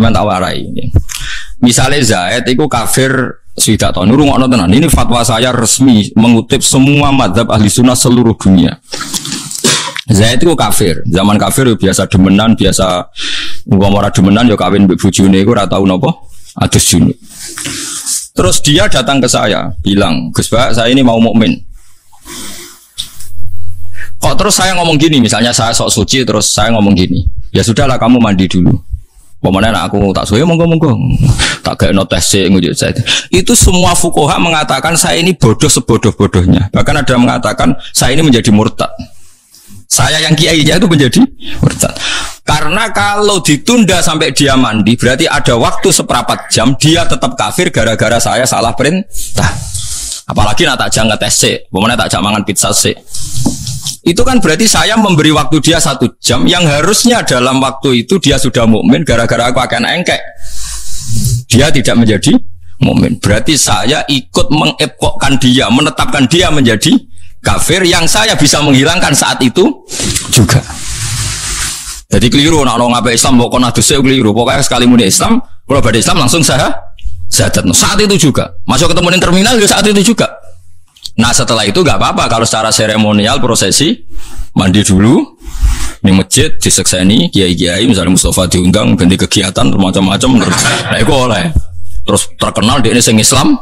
Sampeyan tak warai. Misalnya Zaid itu kafir swidak tahun. Nurungokno tenan. Ini fatwa saya resmi mengutip semua mazhab ahli sunnah seluruh dunia. Zaid itu kafir. Zaman kafir ya biasa demenan, biasa umpama ora demenan ya kawin mbek bojone iku ora tau napa adus junub. Terus dia datang ke saya, bilang, "Gus Pak, saya ini mau mukmin." Kok terus saya ngomong gini, misalnya saya sok suci terus saya ngomong gini. Ya sudahlah kamu mandi dulu. Pemana aku tak suwe monggo-monggo. Tak kayak notes ngujud saya. Itu semua fuqaha mengatakan saya ini bodoh sebodoh-bodohnya. Bahkan ada yang mengatakan saya ini menjadi murtad. Saya yang kiainya itu menjadi murtad. Karena kalau ditunda sampai dia mandi, berarti ada waktu seperempat jam dia tetap kafir gara-gara saya salah perintah. Apalagi nak tak jangan tes sih, pemana tak jangan mangan pizza sih. Itu kan berarti saya memberi waktu dia 1 jam yang harusnya dalam waktu itu dia sudah mukmin gara-gara aku akan engkek. Dia tidak menjadi mukmin. Berarti saya ikut mengepokkan dia, menetapkan dia menjadi kafir yang saya bisa menghilangkan saat itu juga. Jadi keliru nak orang apa Islam pokoknya dosnya keliru. Pokoknya sekali muni Islam, kalau pada Islam langsung saya syahadat. Saat itu juga. Masuk ketemu di terminal juga saat itu juga. Nah setelah itu nggak apa-apa kalau secara seremonial prosesi mandi dulu di masjid disekseni kiai-kiai misalnya Mustafa diundang ganti kegiatan macam-macam nah itu oleh terus terkenal di ini sing Islam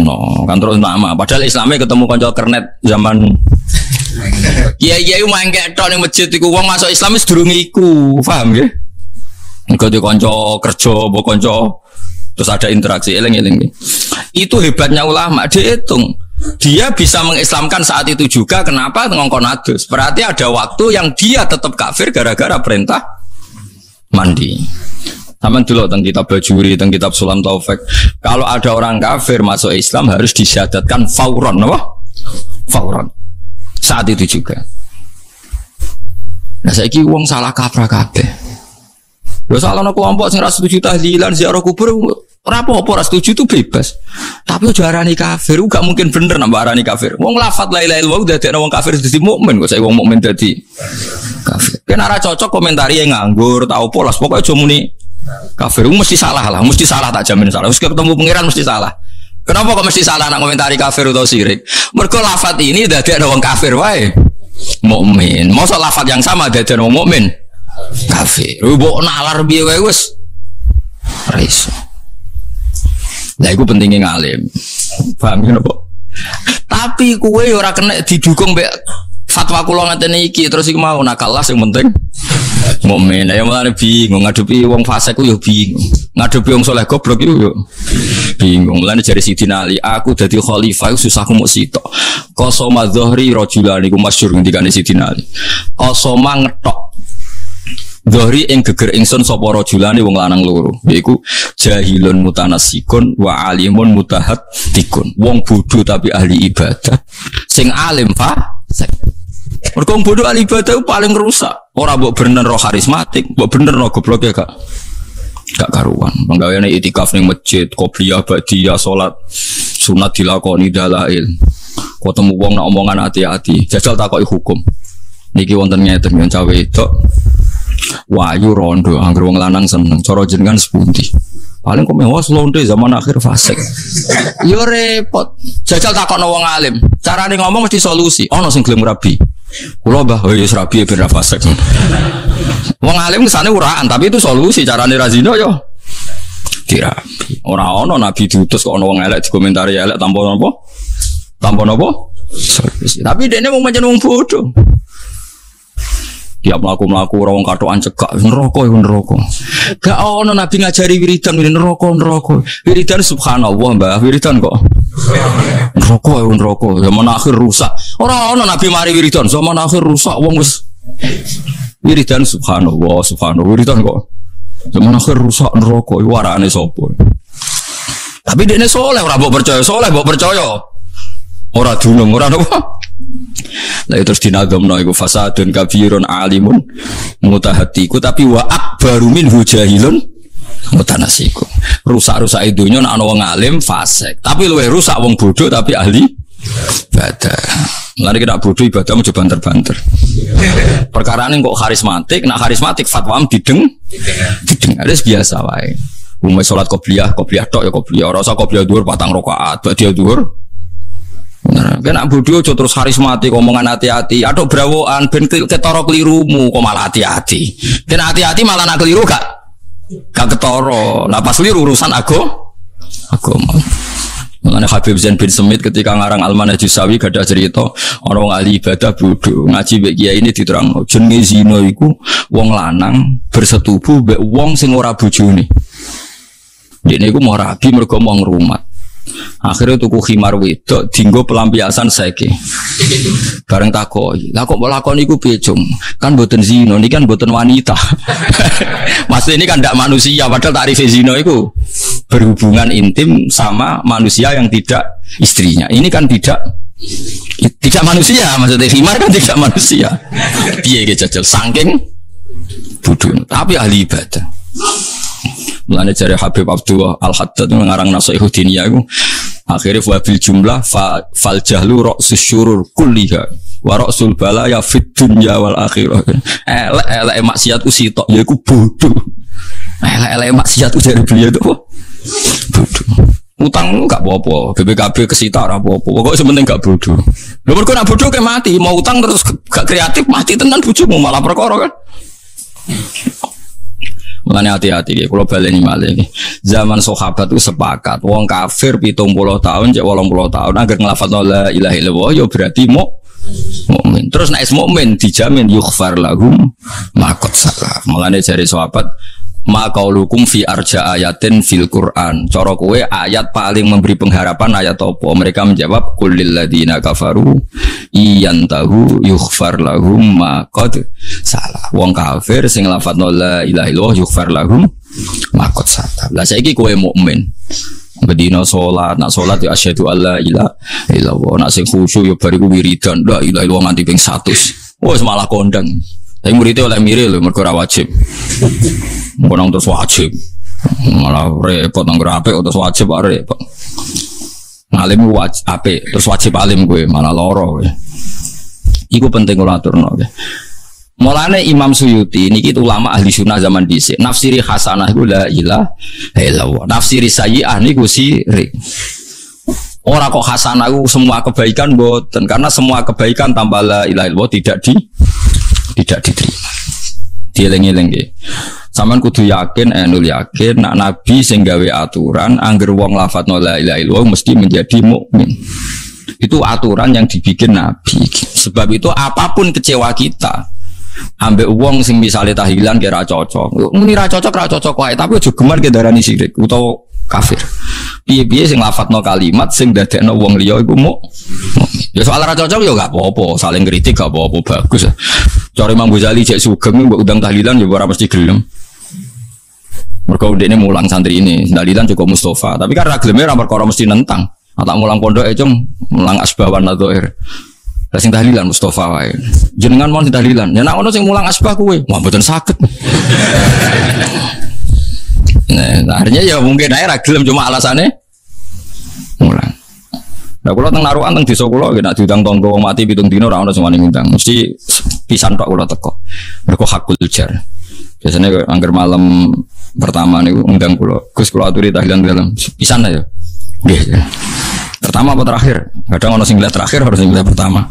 no kan terus nama padahal Islamnya ketemu konco kernet zaman kiai-kiai main kayak di masjid itu uang masuk Islam itu durung iku paham ya kalau di konco kerja konco terus ada interaksi eling-eling itu hebatnya ulama dihitung. Dia bisa mengislamkan saat itu juga. Kenapa? Ngongkon adus. Berarti ada waktu yang dia tetap kafir gara-gara perintah mandi. Sama dulu tentang kitab Bajuri, tentang kitab Sulam Taufik. Kalau ada orang kafir masuk Islam harus disyahadatkan fauron, apa? Fauron. Saat itu juga. Nah, saiki wong salah kaprah kabeh. Lho salah ana kelompok sing ra setuju tahlilan ziarah kubur. Ora apa-apa ora setuju itu bebas. Tapi aja arani kafir, gak mungkin bener nambah arani kafir. Wong lafadz la ilaha illallah dadekno wong kafir dadi mukmin kok saiki wong mukmin dadi kafir. Kan ora cocok komentari yang nganggur tau polos pokoke aja muni kafir. Mesti salah lah, mesti salah tak jamin salah. Wis ketemu pangeran mesti salah. Kenapa kok mesti salah nak komentari kafir atau syirik? Mergo lafadz ini dadekno wong kafir wae mukmin. Mosok lafadz yang sama dadekno wong mukmin kafir. Mbok nalar piye wae wis ora iso. Lah iku pentingnya ngalim. Paham kan apa? Tapi kowe ora kena didukung mbek fatwa kula ngene iki terus iku mau nakalah sing penting mukmin. Ya mulane bingung ngadepi wong fasik ku yo bingung. Ngadepi wong saleh goblok iku yo bingung. Mulane jare Sidina Ali, aku dadi khalifah susahku muk sitok. Qasama dzahri rajulan iku masyhur ngendikane Sidina Ali. Qasama ngetok Zohri ing geger ingsun sapa rajulane wong lanang loro yaiku jahilun mutanasikun wa alimun mutahattikun wong bodho tapi ahli ibadah sing alim fasik mergo wong bodho ahli ibadah paling rusak ora mbok bener roh karismatik mbok bener roh goblok ya gak karuan penggaweane itikaf ning masjid qobliyah ba'diyah salat sunat dilakoni dalail ketemu wong nak omongan hati-hati jajal takoki hukum niki wonten ngeten yen cawe itu wayu rondo anggere wong lanang seneng cara jenengan sepundi paling kok mewah londe zaman akhir fasik yo repot jajal takokno wong alim carane ngomong mesti solusi ana sing gelem rabi kula mbah wis rabi ben ra fasik wong alim kesane uraan tapi itu solusi carane ra zina yo dirabi ora ana nabi diutus kok ana wong elek dikomentari elek tanpa napa solusi tapi dekne wong pancen wong bodoh tiap mlaku-mlaku ora wong katokan cekak neraka ya neraka. Gak ono nabi ngajari wiridan neraka. Wiridan subhanallah Mbah, wiridan kok. Neraka ya neraka, zaman akhir rusak. Ora ono nabi mari wiridan, zaman akhir rusak wong wis wiridan subhanallah, wiridan kok. Zaman akhir rusak neraka, warane sapa? Tapi dekne saleh ora mbok percaya, saleh mbok percaya. Ora dunung, ora napa. Lah terus dinagomno iku fasadun kabirun alimun mutahatiku tapi wa akbaru minhu jahilun mutanasiku. Rusak-rusak dunya nek ana wong alim fasik, tapi luwih rusak wong bodoh tapi ahli ibadah. Mulane kita bodoh ibadah mau banter-banter. Perkara ini kok karismatik, nak karismatik fatwa dideng. Ada biasa wae. Umumnya sholat qobliyah tok ya qobliyah. Ora usah qobliyah dhuwur 4 rakaat, ba'diyah dhuwur. Bener. Kena bodoh aja terus karismatik omongan hati-hati. Aduh brawokan ben ketara kelirumu kok malah hati-hati. Kena hati-hati malah nak keliru gak ketara. Lah pas keliru urusan agama. Mulane Habib Zain bin Semit ketika ngarang Al-Manhajus Sawi gada cerita ana wong ahli ibadah bodoh ngaji mbek kiai ini diterangno jenenge zina iku wong lanang bersetubuh mbek wong sing ora bojone. Dene iku mau rabi mergo mau ngrumat. Akhirnya tuku khimar wedok dinggo pelampiasan saiki. Bareng takoi. Lah kok lakon iku piye, Cung? Kan mboten zina, niki kan mboten wanita. Maksud ini kan ndak manusia, padahal takrif zina iku berhubungan intim sama manusia yang tidak istrinya. Ini kan tidak manusia, maksudnya khimar kan tidak manusia. Piye ge jajal saking bodoh, tapi ahli ibadah. Mulane jare Habib Abdullah Al-Haddad ngarang Nasihatul Diniyah iku akhire wabil jumlah fal jahlu ra'sus syurur kulliha wa ra'sul balaya fid dunya wal akhirah. Elek maksiat ku sitok yaiku bodoh. Elek maksiat ku jare beliau itu bodoh. Utang enggak apa-apa, BPKB kesita ora apa-apa. Pokoke sementing enggak bodoh. Lha mergo nek bodoh ke mati, mau utang terus gak kreatif mati tenan bojomu malah perkara kan. Mulane hati-hati ya, kalau baleni malih iki. Zaman sahabat itu sepakat, wong kafir 70 tahun, cek 80 tahun agar nglafadzna la ilaha illallah ya berarti mukmin. Terus nek mukmin dijamin yughfar lahum ma qad salaf. Mulane jare sahabat maqaulukum fi arja ayatin fil Quran. Cara kowe ayat paling memberi pengharapan ayat apa? Mereka menjawab qul lil ladzina kafaru iyantahu yughfar lahum ma qad salah. Wong kafir sing lafadzna la ilaha illallah yughfar lahum ma qad salah. Lah saiki kowe mukmin. Bedina salat, nak salat ya asyhadu alla ilaha illallah. Nak sing khusyuk ya bariku wiridan la ilaha illallah nganti ping 100. Wes malah kondang. Tapi muridnya oleh mirip lho mergo ora wajib. Mbonong terus wajib. Malah repot nang apik terus wajib repot. Ngalim wajib apik terus wajib alim kowe malah lara kowe. Iku penting kula aturno kowe. Mulane Imam Suyuti niki ulama ahli sunnah zaman dhisik. Nafsiri hasanah iku la ilaha illallah. Nafsiri sayyi'ah niku sirik. Ora kok hasanah iku semua kebaikan mboten karena semua kebaikan tambah la ilaha illallah tidak diterima. Dieling-eling nggih. Sampeyan kudu yakin, nul yakin nak nabi sing gawe aturan angger wong lafadzna la ilaha illallah mesti menjadi mukmin. Itu aturan yang dibikin nabi. Sebab itu apapun kecewa kita ambek wong sing misale tahlilan kira cocok. Muni ra cocok wae, tapi aja gemar ke darani syirik utawa kafir. Piye-piye sing lafadzna kalimat sing dadekno wong liya iku mukmin. Ya soal ra cocok ya gak apa-apa, saling kritik gak apa-apa, bagus. Cara Imam Ghazali cek sugeng mbok undang tahlilan ya ora mesti gelem. Mergo ndekne mulang santri ini, tahlilan cukup Mustafa, tapi kan ra geleme ra perkara mesti nentang. Tak mulang pondok cung, mulang asbawan adzair. Lah sing tahlilan Mustafa wae. Jenengan mau tahlilan, ya nek ono sing mulang asbah kuwe, wah mboten saged. Nah, akhirnya ya mungkin ae ra gelem cuma alasane mulang. Nah, kalau teng naruhan teng desa kula nek diundang tangga wong mati 7 dina ora ono sing wani ngundang. Mesti pisan tok kula teko. Mergo hakul jar. Biasanya angger malam pertama niku undang kula. Gus kula aturi tahlilan dalam pisan ya. Nggih. Pertama apa terakhir? Kadang ono sing terakhir harus sing pertama.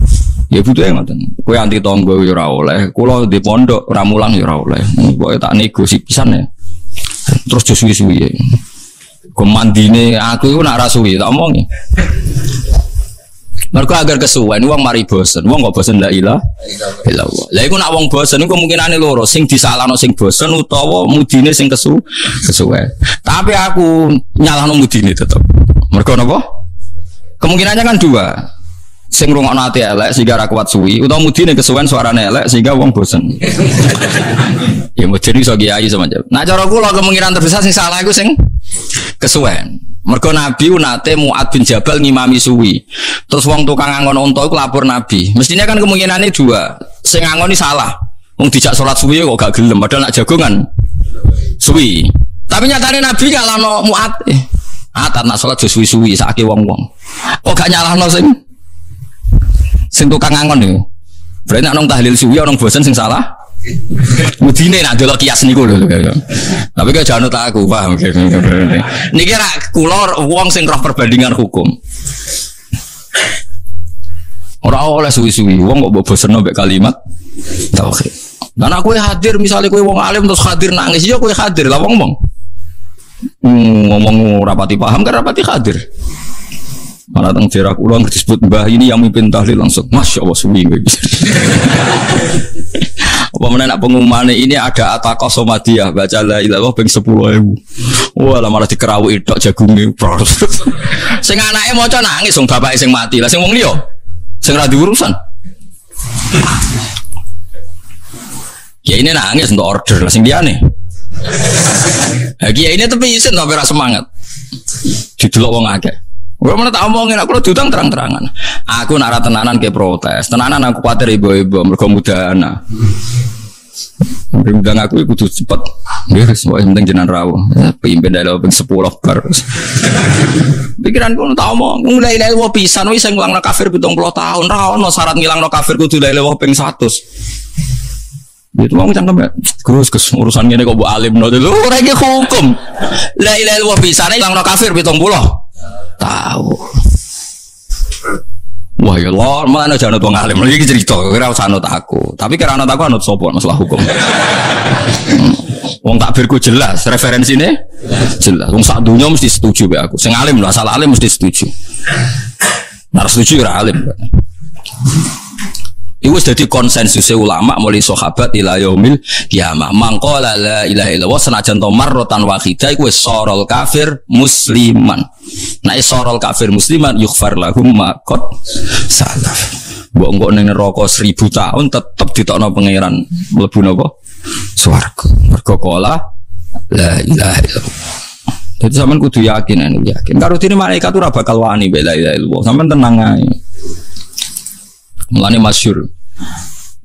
Ya butuhe ngoten. Kowe anti tangga ya ora oleh. Kula di pondok ora mulang ya ora oleh. Pokoke tak nego pisan ya. Terus suwi-suwi. Komandine aku iku nak ra suwi tak omongi. Mergo agar kesuwen wong mari bosen. Wong kok bosen la ilaha illallah. Lah iku nak wong bosen iku kemungkinane loro, sing disalahno sing bosen utawa mudine sing kesuwen. Tapi aku nyalahno mudine tetep. Mergo napa? Kemungkinannya kan dua. Sing ngrungokno ati elek sehingga ra kuat suwi utawa mudine kesuwen suarane elek sehingga wong bosen. Ya mudine iso kiai semacam. Nah cara kula kemungkinan terbesar sing salah iku sing kesuwen. Mergo Nabi nate Mu'ad bin Jabal ngimami suwi. Terus wong tukang angon unta iku lapor Nabi. Mestinya kan kemungkinannya dua. Sing ngangoni salah. Wong dijak salat suwi kok gak gelem padahal nak jagongan suwi. Tapi nyatane Nabi ngalahno Mu'ad. Atat nak salat suwi-suwi sakake wong-wong. Kok gak nyalahno sing Sing tukang ngangon niku. Berarti nek nang tahlil suwi ana bosen sing salah. Mudine nak delok kias niku lho. Tapi kok jangan aku paham. Niki ra kula wong sing roh perbandingan hukum. Ora oleh suwi-suwi wong kok bosen mbek kalimat tauhid. Lan aku hadir misalnya kowe wong alim terus hadir nangis yo kowe hadir lah wong-wong. Ngomong rapati paham kan rapati hadir. Malah teng jarak ulang disebut mbah ini yang mimpin tahlil langsung Masya Allah suwi kowe. Apa meneh nak pengumumane ini ada ataqah somadiyah baca la ilaha illallah ping 10.000. Wah lah malah dikerawuki tok jagunge. Sing anake maca nangis wong bapake sing mati. Lah sing wong liya sing ra diurusan. Ya ini nangis untuk order lah sing liyane. Lagi ini tapi isin tapi ra semangat. Didelok wong akeh. Gue mana tak omongin aku lo diutang terang-terangan. Aku nak ra tenanan ke protes. Tenanan aku kuatir ibu-ibu mergo mudahana. Mudahana aku kudu cepet. Nggih, semua penting jenengan rawuh. Pimpin dalu ping 10 bar. Pikiranku tak omong, mulai ilahi wa pisan wis sing ngilangno kafir 70 tahun. Ra ono syarat ngilangno kafir kudu la ilaha ping 100. Itu mau cangkem ya. Terus urusan ngene kok mbok alimno lho. Ora iki hukum. La ilaha illallah pisane ngilangno kafir 70. Tahu. Wah ya Allah, malah jangan wong alim. Iki cerita, kira usah anut aku. Tapi kira anut aku anut sapa masalah hukum. Wong takbirku jelas, referensine jelas. Wong sak dunya mesti setuju be aku. Sing alim lho, asal alim mesti setuju. Nek setuju ora alim. Iku wis dadi konsensus ulama mulai sahabat ila yaumil kiamah. Mangqala la ilaha illallah senajan to marratan wahidah iku wis sorol kafir musliman. Nek sorol kafir musliman yughfar lahum ma qad salaf. Mbok engko ning neraka 1000 tahun tetep ditokno pangeran mlebu napa? Swarga. Mergo qala la ilaha illallah. Jadi sampean kudu yakin karo dene malaikat ora bakal wani la ilaha illallah. Sampean tenang ae. Mulane masyhur.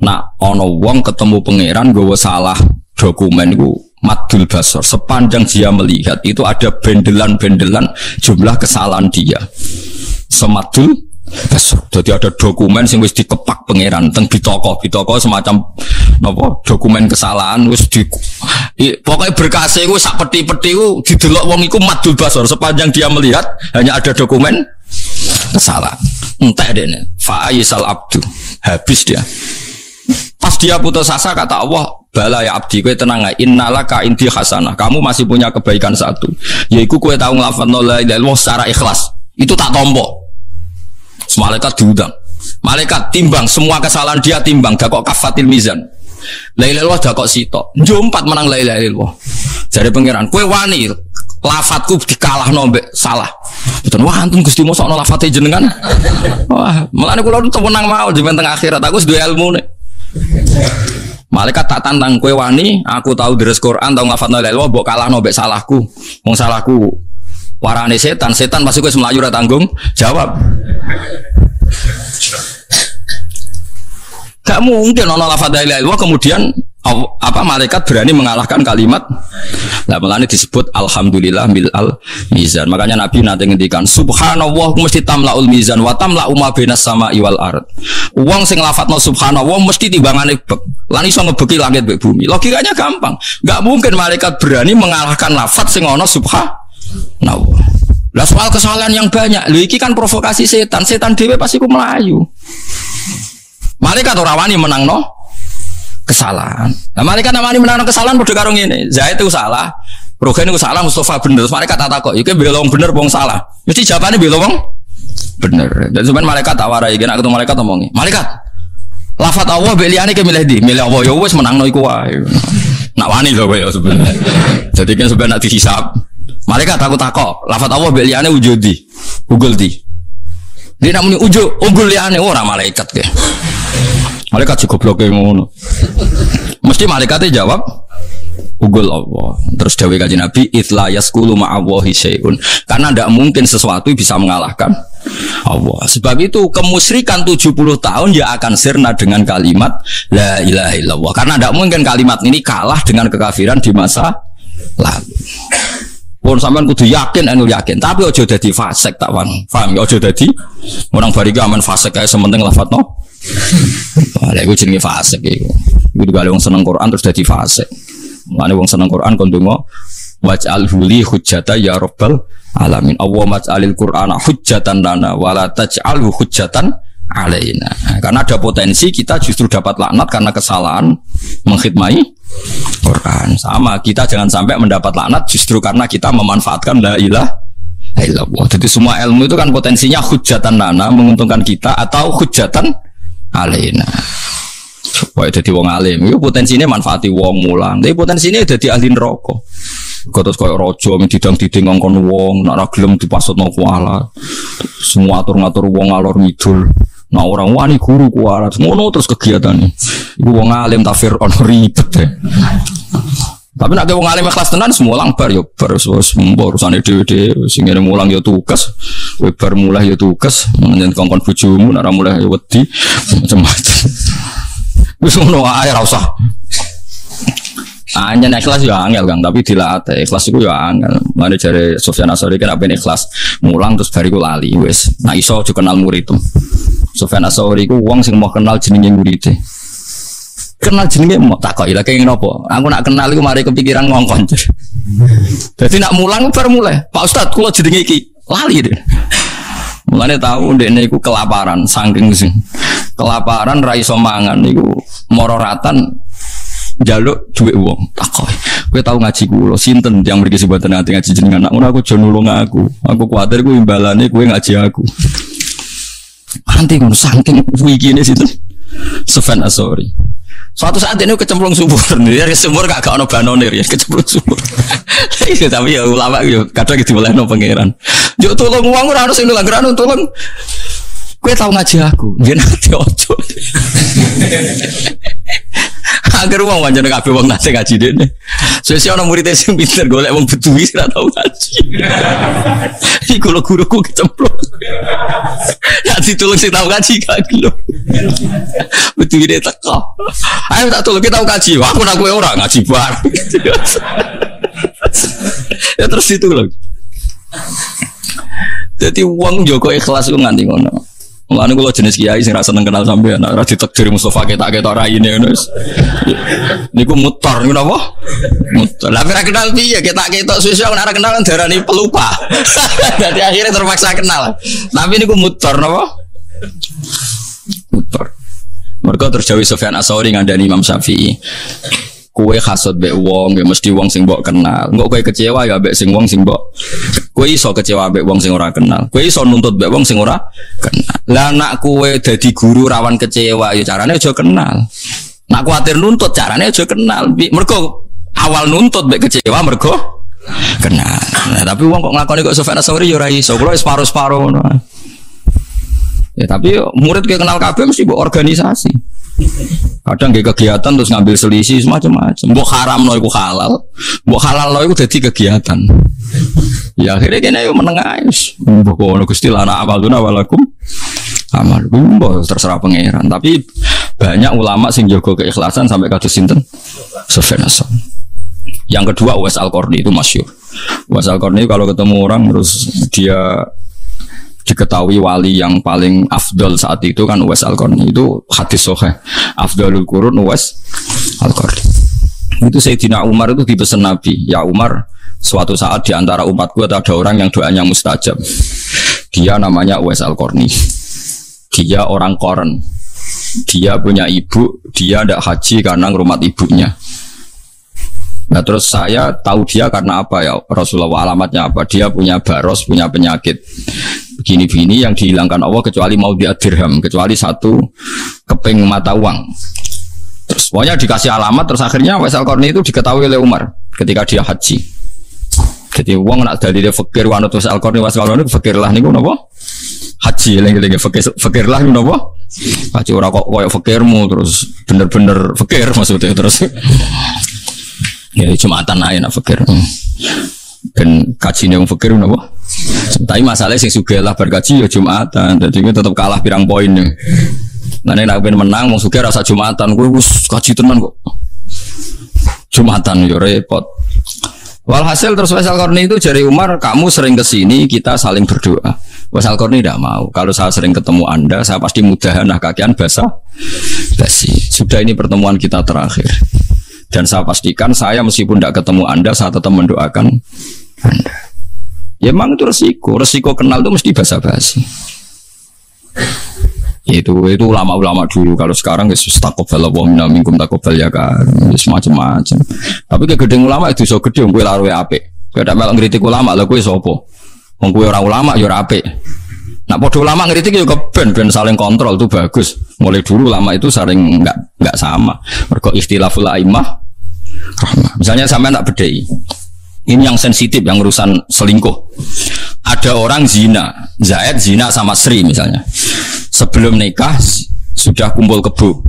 Nak ono wong ketemu pangeran nggawa salah dokumen iku madul basor. Sepanjang dia melihat itu ada bendelan-bendelan jumlah kesalahan dia. Semadul basor. Jadi ada dokumen sing wis dikepak pangeran teng bitaka semacam napa dokumen kesalahan wis di pokoknya berkase iku sak peti-peti iku didelok wong iku madul basor. Sepanjang dia melihat hanya ada dokumen kesalahan. Entek dene fa aisal abdu habis dia. Pas dia putus asa kata Allah, bala ya abdi kowe tenang ae, innalaka indi hasanah. Kamu masih punya kebaikan satu, yaiku kowe tau nglafadzno la ilaha illallah secara ikhlas. Itu tak tompo. Malaikat diundang. Malaikat timbang semua kesalahan dia timbang dak kok kafatil mizan. La ilaha illallah dak kok sitok. Njompat menang la ilaha illallah. Jare pangeran, kowe wani lafadzku dikalahno mbek salah. Betul, wah antum Gusti mosokno lafate jenengan. Wah, mulane kula tenang mau di teng akhirat aku wis duwe ilmune. Malaikat tak tantang kowe wani, aku tahu deres Quran, tahu ngafalno la ilaha mbok kalahno mbek salahku. Wong salahku warane setan pasti kowe mlayu ora tanggung jawab. Gak mungkin ana lafaz la ilaha illallah kemudian malaikat berani mengalahkan kalimat. Lah mulane disebut alhamdulillah mil'al mizan. Makanya Nabi nanti ngendikan subhanallah mesti tamlaul mizan wa tamla'u ma bainas sama'i wal ard. Wong sing lafadzno subhanallah mesti timbangane bek. Lan iso ngebeki langit mbek bumi. Logikanya gampang. Enggak mungkin malaikat berani mengalahkan lafaz sing ana subhanallah. Lah soal kesalahan yang banyak. Lho iki kan provokasi setan. Setan dhewe pasti ku melayu. Malaikat ora wani menangno kesalahan. Nah, malaikat namanya menang kesalahan padha karo ngene. Zaid itu salah, Rogen itu salah, Mustafa bener. Terus malaikat tak takok, iki bela wong bener wong salah. Mesti jawabane bela wong bener. Dan sampeyan malaikat tak warai, nek ketemu malaikat omongi. Malaikat, lafaz Allah mbek liyane ke milih ndi? Milih Allah ya wis menangno iku wae. Nak wani lho kowe sebenarnya. Jadi kan sebenarnya nak dihisab. Malaikat aku takok, lafaz Allah mbek liyane wujudi. Google di. Dia nak muni unggul liyane ora malaikat ke. Malaikat juga blok ngono. Mesti malaikatnya jawab unggul Allah. Terus dawuh Kanjeng Nabi itla yaskulu ma'allahi syai'un. Karena tidak mungkin sesuatu bisa mengalahkan Allah. Sebab itu kemusyrikan 70 tahun ya akan sirna dengan kalimat la ilaha illallah. Karena tidak mungkin kalimat ini kalah dengan kekafiran di masa lalu. Pun sampean kudu yakin tapi ojo dadi fasik tak paham. Ojo dadi orang bariga aman fasik kae sementing lafadzno Wah, iku jenenge fasik iku. Iku kali wong seneng Quran terus dadi fasik. Mulane wong seneng Quran kon donga waj'alhu li hujjata ya rabbal alamin. Allahumma ij'alil Qur'ana hujjatan lana wa la taj'alhu hujjatan alaina. Karena ada potensi kita justru dapat laknat karena kesalahan mengkhidmati Quran. Sama kita jangan sampai mendapat laknat justru karena kita memanfaatkan la ilaha illallah. Jadi semua ilmu itu kan potensinya hujjatan lana, menguntungkan kita, atau hujjatan alaina. Supaya jadi wong alim, itu potensinya manfaati wong mulang. Tapi potensinya jadi ahli neraka. Terus kayak rojo, didang-diding ngongkon wong, nak ra gelem dipasutno kuala. Semua atur-ngatur wong alor ngidul. Nah orang wani guru kuala, ngono terus kegiatannya. Iku wong alim tak Fir'aun ribet deh. Tapi nak wong alim ikhlas tenan semua mulang bar yo bar urusane dhewe-dhewe sing ngene mulang yo tugas, kowe bar mulai yo tugas, nyen kongkon bojomu nak ra mulai yo wedi macam-macam. Wis ngono ae ra usah. Anjen ikhlas yo angel Kang, tapi dilatih ikhlas iku yo angel. Mane jare Sufyan Ats-Tsauri kan apen ikhlas mulang terus bariku lali wis. Nah iso aja kenal murid. Sufyan Ats-Tsauri ku wong sing mau kenal jenenge murid. Kenal jenenge mau takoki lha kenging napa? Aku nak kenal iku mari kepikiran ngongkon. Dadi nak mulang bar mulai. Pak Ustaz kula jenenge iki lali deh. Mulane tahu ndekne iku kelaparan saking sing. Kelaparan ra iso mangan niku mororatan njaluk dhuwit wong. Takoki. Kowe tau ngaji kula sinten yang mriki sebatan ati ngaji jenengan. Nak ngono aku aja nulung aku. Aku kuwatir kuwi imbalane kowe ngaji aku. Nanti ngono saking wikine sinten? Sufyan Ats-Tsauri. Suatu saat ini kecemplung sumur, dia sumur gak ono banone ya kecemplung sumur. Tapi ya ulama yo kadang diwelehno pangeran. Yo tolong wong ora harus nulung geran tolong. Kowe tau ngaji aku, yen ati ojo. Agar wong wancane kabeh wong nate ngaji dene. Sesuk ana murid sing pinter golek wong beduwi ora tau ngaji. Iku lho guruku kecemplung. Ya ditulung sing tau ngaji gak gelem. Beduwi dia teko. Ayo tak tolong kita tau ngaji. Aku nak kowe ora ngaji bar. Ya terus ditulung. Jadi wong Joko ikhlas ku nganti ngono. Mulane kula jenis kiai sing ra seneng kenal sampean, ora ditakdir Mustofa ketak-ketak raine ngono wis. Niku mutar niku napa? Mutar. Lah ora kenal piye ketak-ketak suwe-suwe ora kenal darani pelupa. Dadi akhirnya terpaksa kenal. Tapi niku mutar napa? Mutar. Mergo terjawi Sufyan Ats-Tsauri ngandani Imam Syafi'i. Kowe hasud mbek wong ya mesti wong sing mbok kenal. Engko kowe kecewa ya mbek sing wong sing mbok. Kowe iso kecewa mbek wong sing ora kenal. Kowe iso nuntut mbek wong sing ora kenal. Lah nak kowe dadi guru rawan kecewa ya carane aja kenal. Nak kuwatir nuntut carane aja kenal. Mergo awal nuntut mbek kecewa mergo kenal. Nah, tapi wong kok nglakoni kok Sufyan Ats-Tsauri ya ora iso. Kulo wis separo-separo ngono. Ya tapi murid kayak kenal kabeh mesti mbok organisasi. Kadang nggih kegiatan terus ngambil selisih semacam-macam. Mbok haram lo iku halal, mbok halal lo iku dadi kegiatan. Ya akhirnya kene yo meneng ae. Mbok ono Gusti lana awaluna walakum amal. Mbok terserah pangeran. Tapi banyak ulama sing jaga keikhlasan sampai kados sinten? Sufyan Ats-Tsauri. Yang kedua Uwais Al-Qarni itu masyhur. Uwais Al-Qarni kalau ketemu orang terus dia diketahui wali yang paling afdol saat itu kan Uwais Al-Qarni. Itu hadis sahih. Afdalul qurun Uwais Al-Qarni. Itu Sayyidina Umar itu dipesan Nabi, ya Umar, suatu saat di antara umatku ada orang yang doanya mustajab. Dia namanya Uwais Al-Qarni. Dia orang Koren. Dia punya ibu, dia tidak haji karena ngurmat ibunya. Nah terus saya tahu dia karena apa ya Rasulullah, alamatnya apa? Dia punya baros, punya penyakit begini-begini yang dihilangkan Allah kecuali mau dirham, kecuali satu keping mata uang. Terus pokoknya dikasih alamat, terus akhirnya Uwais Al-Qarni itu diketahui oleh Umar ketika dia haji. Jadi uang nak dari dia fakir wanut Uwais Al-Qarni fakir lah niku napa? Haji lagi fakir lah niku napa? Haji ora kok koyo fakirmu terus bener-bener fakir maksudnya terus. Ya Jumatan ae nak fakir. Ben kajine wong fakir napa? Tapi masalahnya sing sugih lah berkaji ya Jumatan. Dadi kowe tetep kalah pirang poin. Nah nek ben menang wong sugih rasa Jumatan, kowe wis kaji tenan kok. Jumatan yo repot. Walhasil terus Uwais Al-Qarni itu jari Umar, kamu sering kesini kita saling berdoa. Uwais Al-Qarni tidak mau. Kalau saya sering ketemu Anda, saya pasti mudahan nah kakian basah Sudah, ini pertemuan kita terakhir. Dan saya pastikan saya meskipun tidak ketemu Anda, saya tetap mendoakan Anda. Ya memang itu resiko kenal itu mesti basa-basi. Itu ulama-ulama dulu. Kalau sekarang ya takobal wa minna minkum takobal ya kan, semacam-macam. Tapi kegedeng ulama itu so gede, gue laruwe apik. Gue tidak melok ngritik ulama, lah gue sopo. Wong gue orang ulama ya ora apik. Nak podo ulama ngritik ya ben saling kontrol itu bagus. Mulai dulu ulama itu sering enggak sama. Mergo ikhtilaful a'immah rahmah. Misalnya sampai tak bedai. Ini yang sensitif, yang urusan selingkuh. Ada orang zina, Zaid zina sama Sri misalnya. Sebelum nikah sudah kumpul kebo.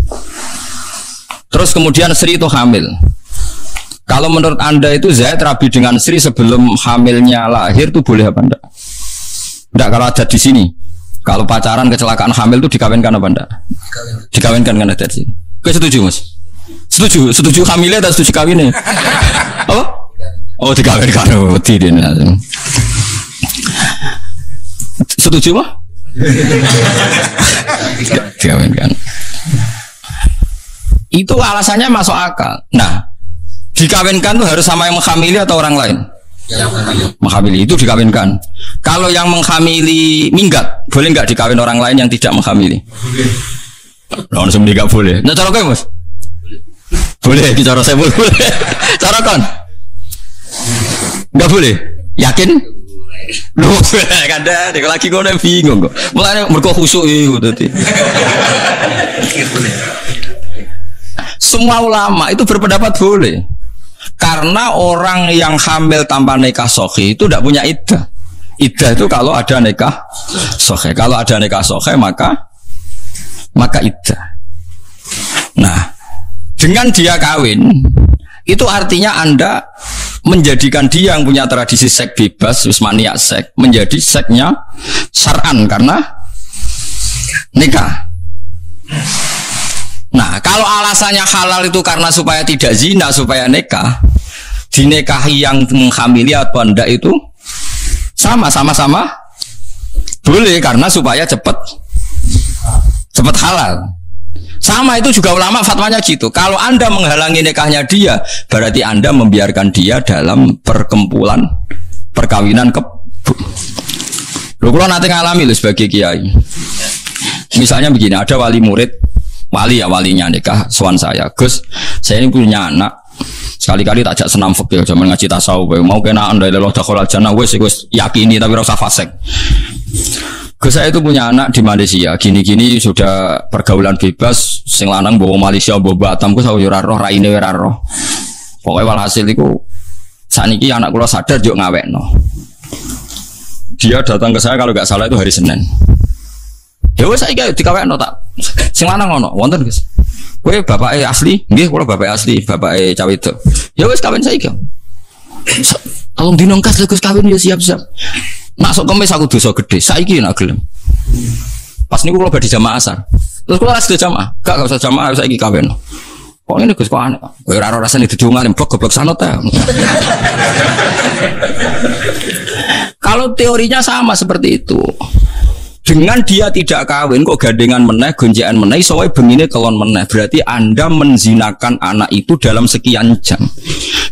Terus kemudian Sri itu hamil. Kalau menurut Anda itu Zaid rabi dengan Sri sebelum hamilnya lahir itu boleh apa enggak? Enggak, kalau ada di sini. Kalau pacaran kecelakaan hamil itu dikawinkan apa enggak? Dikawinkan kan ada di sini. Oke, setuju Mas? Setuju hamilnya atau setuju kawinnya? Apa? Oh, dikawinkan. Oh, tidak. Setuju mah? Dikawinkan. Itu alasannya masuk akal. Nah, dikawinkan tuh harus sama yang menghamili atau orang lain? Menghamili itu dikawinkan. Kalau yang menghamili minggat, boleh nggak dikawin orang lain yang tidak menghamili? Langsung nggak boleh. Nah, cara kau Mas? Boleh, cara saya boleh. Cara kon? Nggak boleh. Yakin? Loh, kada, dek lagi kau udah bingung kok. Mulanya mereka khusyuk itu tadi. Semua ulama itu berpendapat boleh. Karena orang yang hamil tanpa nikah sahih itu tidak punya iddah. Iddah itu kalau ada nikah sahih. Kalau ada nikah sahih maka iddah. Nah, dengan dia kawin itu artinya Anda menjadikan dia yang punya tradisi seks bebas, maniak seks, menjadi seksnya syar'an karena nikah. Nah, kalau alasannya halal itu karena supaya tidak zina, supaya nikah, dinikahi yang menghamili atau enggak itu sama-sama boleh karena supaya cepat halal. Sama itu juga ulama fatwanya gitu. Kalau Anda menghalangi nikahnya dia, berarti Anda membiarkan dia dalam perkempulan perkawinan Loh, kalau nanti ngalami loh sebagai kiai. Misalnya begini, ada wali murid, walinya nikah, sowan saya, Gus, saya ini punya anak. Sekali-kali tak ajak senam fikih, zaman ngaji tasawuf, mau kena anda leloh dakhalal jannah, wes yakini tapi rasa fasik. Gus, saya itu punya anak di Malaysia, gini-gini sudah pergaulan bebas, sing lanang bawa Malaysia, bawa Batam, Gus aku ora roh, raine ora roh. Pokoknya walhasil itu saniki anak kula sadar juk ngawekno. Dia datang ke saya kalau nggak salah itu hari Senin. Ya wes saiki dikawekno tak. Sing lanang ono, wonten Gus. Kowe bapake asli? Nggih, kula bapake asli, bapake cawe itu. Ya wes kawin saiki. Tolong dinongkas Gus kawin ya siap-siap. Masuk kemis aku dosa gede, saiki nak gelem. Pas niku kula badhe jamaah asar. Terus kula rasa jamaah, gak usah jamaah saiki kawin. Kok ngene Gus kok aneh. Kowe ora rasane didungan blok-blok sanut ta. Kalau teorinya sama seperti itu. Dengan dia tidak kawin kok gandengan meneh, gonjekan meneh, soalnya bengine kelon meneh. Berarti Anda menzinakan anak itu dalam sekian jam.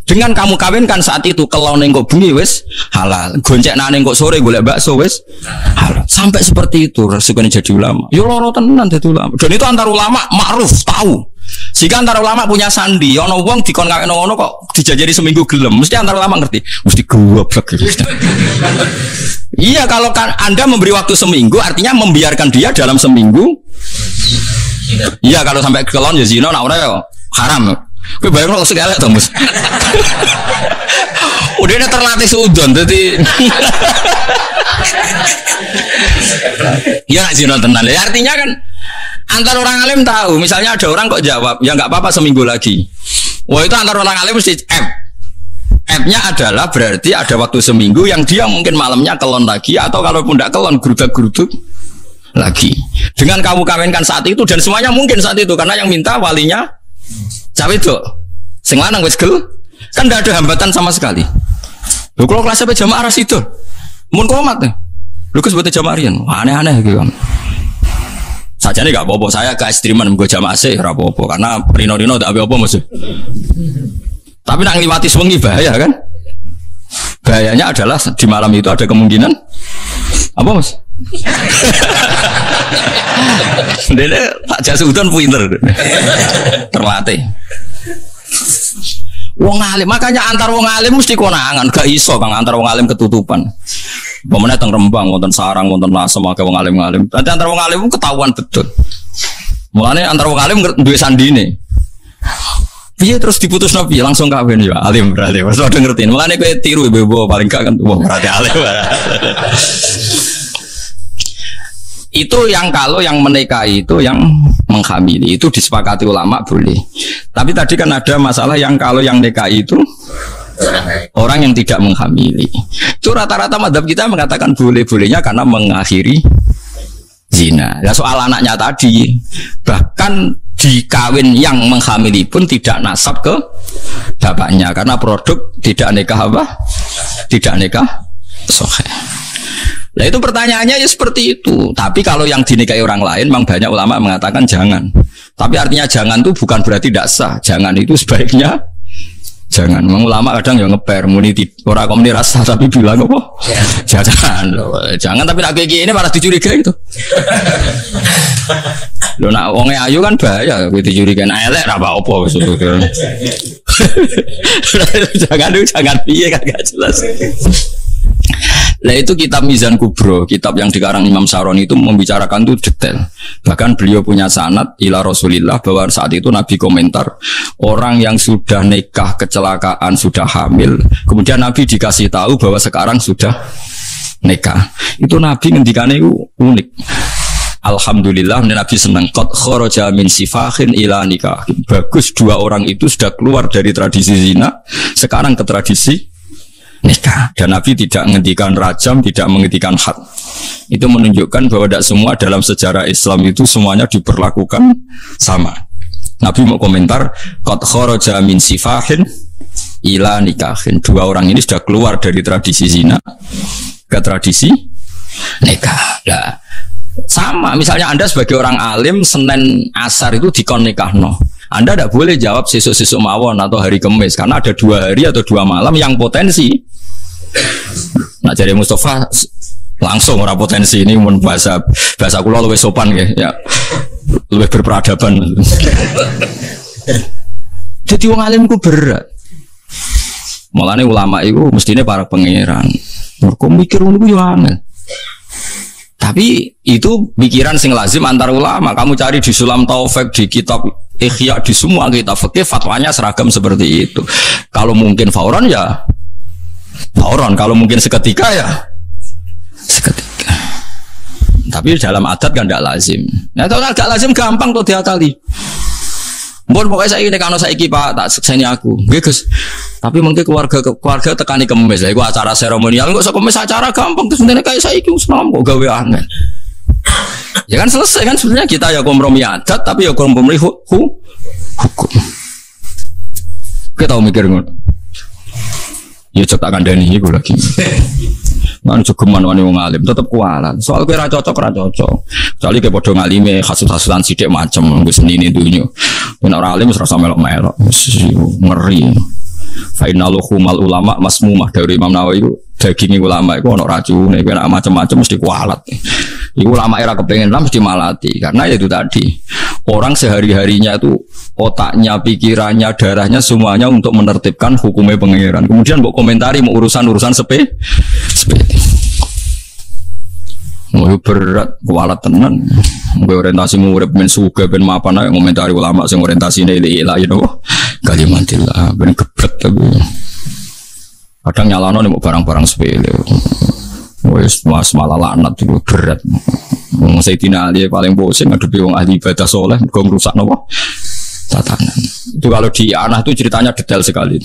Dengan kamu kawinkan saat itu kelon kok bengi wis halal. Gonjekane kok sore golek bakso wis halal. Sampai seperti itu resikonya jadi ulama. Yo loro tenan dadi ulama. Dan itu antar ulama ma'ruf tahu. Jika antara ulama punya sandi, ono wong dikon kawin ngono kok dijajari seminggu gelem, mesti antara ulama ngerti, mesti goblok gitu. Iya, kalau kan Anda memberi waktu seminggu, artinya membiarkan dia dalam seminggu. Iya, kalau sampai kelon ya zina, nak ora ya haram. Kowe bayang kok segala to, Mus. Udah terlatih seudon, jadi. Ya zina tenan. Ya artinya kan antar orang alim tahu, misalnya ada orang kok jawab, ya nggak apa-apa seminggu lagi. Wah itu antar orang alim mesti F-nya adalah berarti ada waktu seminggu yang dia mungkin malamnya kelon lagi, atau kalaupun tidak kelon geruduk-geruduk lagi. Dengan kamu kawinkan saat itu dan semuanya mungkin saat itu karena yang minta walinya cawe itu, sing lanang wis gel, kan tidak ada hambatan sama sekali. Lu kalau kelas sampai jamaah ras itu, mun komat nih, lu kes buat jamaah rian, aneh-aneh gitu kan. Sajane gak apa-apa, saya ke ekstriman gue jamaah sih ora apa-apa karena rino-rino tak apa-apa Mas. Tapi nak ngliwati sewengi bahaya kan? Bahayanya adalah di malam itu ada kemungkinan apa Mas? Dene tak jasudan pinter. Terlatih. Wong alim, makanya antar wong alim mesti konangan, gak iso Kang antar wong alim ketutupan. Pemene teng Rembang wonten sarang wonten lasem akeh wong alim-alim. Dadi antar wong alim ketahuan betul. Mulane antar wong alim duwe sandine. Piye terus diputusno piye langsung kawin ya alim berarti. Wis padha ngerti. Mulane kowe tiru ibu paling gak kan wah berarti alim. Itu yang kalau yang menikah itu yang menghamili itu disepakati ulama boleh. Tapi tadi kan ada masalah yang kalau yang nikah itu orang yang tidak menghamili. Itu rata-rata mazhab kita mengatakan boleh-bolehnya karena mengakhiri zina. Ya soal anaknya tadi bahkan di kawin yang menghamili pun tidak nasab ke bapaknya karena produk tidak nikah apa? Tidak nikah sahih. Nah itu pertanyaannya ya seperti itu. Tapi kalau yang dinikahi orang lain, memang banyak ulama mengatakan jangan. Tapi artinya jangan itu bukan berarti tidak sah. Jangan itu sebaiknya jangan. Memang ulama kadang yang ngeper muni orang komuni rasa tapi bilang apa? Jangan. Jangan tapi nak kayak gini malah dicurigai itu. Lo nak wonge ayu kan bahaya. Kita dicurigai elek apa-apa maksudnya. Jangan piye kan gak jelas. Nah itu kitab Mizan Kubro, kitab yang dikarang Imam Saroni itu membicarakan itu detail. Bahkan beliau punya sanad ila Rasulillah bahwa saat itu Nabi komentar orang yang sudah nikah kecelakaan sudah hamil, kemudian Nabi dikasih tahu bahwa sekarang sudah nikah. Itu Nabi ngendikane itu unik. Alhamdulillah Nabi senang qad kharaja min sifahin ila nikah. Bagus dua orang itu sudah keluar dari tradisi zina, sekarang ke tradisi nikah. Dan Nabi tidak menghentikan rajam, tidak menghentikan had. Itu menunjukkan bahwa tidak semua dalam sejarah Islam itu semuanya diperlakukan sama. Nabi mau komentar qad kharaja min sifahin ila nikahin. Dua orang ini sudah keluar dari tradisi zina ke tradisi nikah. Nah, sama misalnya Anda sebagai orang alim Senin asar itu dikon nikahno. Anda tidak boleh jawab sesuk-sesuk mawon atau hari Kamis karena ada 2 hari atau 2 malam yang potensi. Nah jadi Mustafa langsung orang potensi ini mun bahasa kula lebih sopan ya, lebih berperadaban. Jadi wong alim ku berat. Mulane ulama itu mestinya para pangeran. Mergo mikir ngono ku yo angel. Tapi itu pikiran sing lazim antar ulama. Kamu cari di Sulam Taufik, di kitab Ikhya, di semua kitab fikih fatwanya seragam seperti itu. Kalau mungkin fauron ya fauron, kalau mungkin seketika ya seketika. Tapi dalam adat kan tidak lazim. Nah kalau tidak lazim gampang tuh diakali. Mohon pokoknya saya ini kalau saya Pak tak sekseni aku, Gus. Tapi mungkin keluarga tekani kemis lah. Itu acara seremonial, nggak usah kemis acara gampang. Terus sebenarnya kayak saya itu senam kok gawe aneh. Ya kan selesai kan sebenarnya kita ya kompromi adat, tapi ya kompromi hukum. Kita tahu mikir ngono. Ya cek tak kandani iku lagi. Nang jogeman wani wong alim tetep kualan. Soal kowe ra cocok. Kecuali kowe padha ngalime hasud-hasudan sithik macem wis senine dunyo. Nek ora alim wis rasa melok-melok. Ngeri. Fa innaluhumal ulama masmumah dari Imam Nawawi itu daging ulama itu ono racune, kowe nek macam-macam mesti kualat. Iku ulama era kepengen lah mesti malati karena itu tadi orang sehari-harinya itu otaknya, pikirannya, darahnya semuanya untuk menertibkan hukumnya pangeran. Kemudian mbok komentari mau urusan sepele. Mau berat, kualat tenan. Gue orientasi urip ben suga ben mapan ae ngomentari ulama sing orientasine ila ya nopo. Kalimatillah ben geblek tapi. Kadang nyalano nek barang-barang sepele. Wes malah laknat itu berat. Wong Sayyidina Ali paling pusing ngadepi wong ahli ibadah soleh kok ngrusak nopo? Tatanan. Itu kalau di Anah itu ceritanya detail sekali.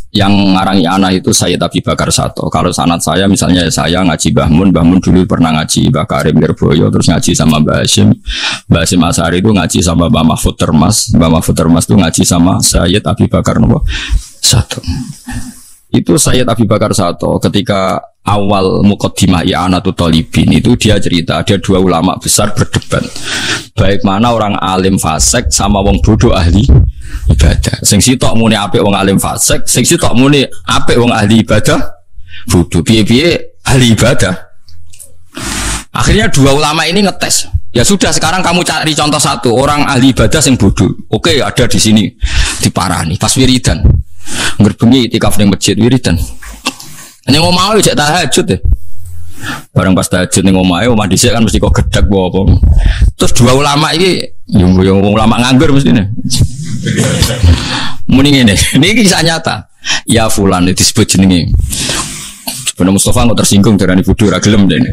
Yang ngarangi Anah itu Sayyid Abi Bakar Sato. Kalau sanad saya misalnya saya ngaji Mbah Mun dulu pernah ngaji Mbah Karim Lirboyo, terus ngaji sama Mbah Hasyim Asy'ari itu ngaji sama Mbah Mahfud Termas itu ngaji sama Sayyid Abi Bakar Sato. Itu Sayyid Abi Bakar Sato ketika awal muqaddimah I'anatul Thalibin itu dia cerita ada dua ulama besar berdebat baik mana orang alim fasik sama wong bodoh ahli ibadah. Sing sitok muni apik wong alim fasik, sing sitok muni apik wong ahli ibadah bodoh. Piye-piye ahli ibadah. Akhirnya dua ulama ini ngetes. Ya sudah, sekarang kamu cari contoh satu orang ahli ibadah sing bodoh. Oke, ada di sini diparani pas wiridan. Ngerbengi itikaf ning masjid wiridan. Ning omah yo cek tahajud deh. Bareng pas tahajud ning omah dhisik kan mesti kok gedhek apa. Terus dua ulama iki yo ulama nganggur mestine. Muni ngene, niki kisah nyata. Ya fulan disebut jenenge. Bener Mustafa kok tersinggung darani bodho ra gelem dene.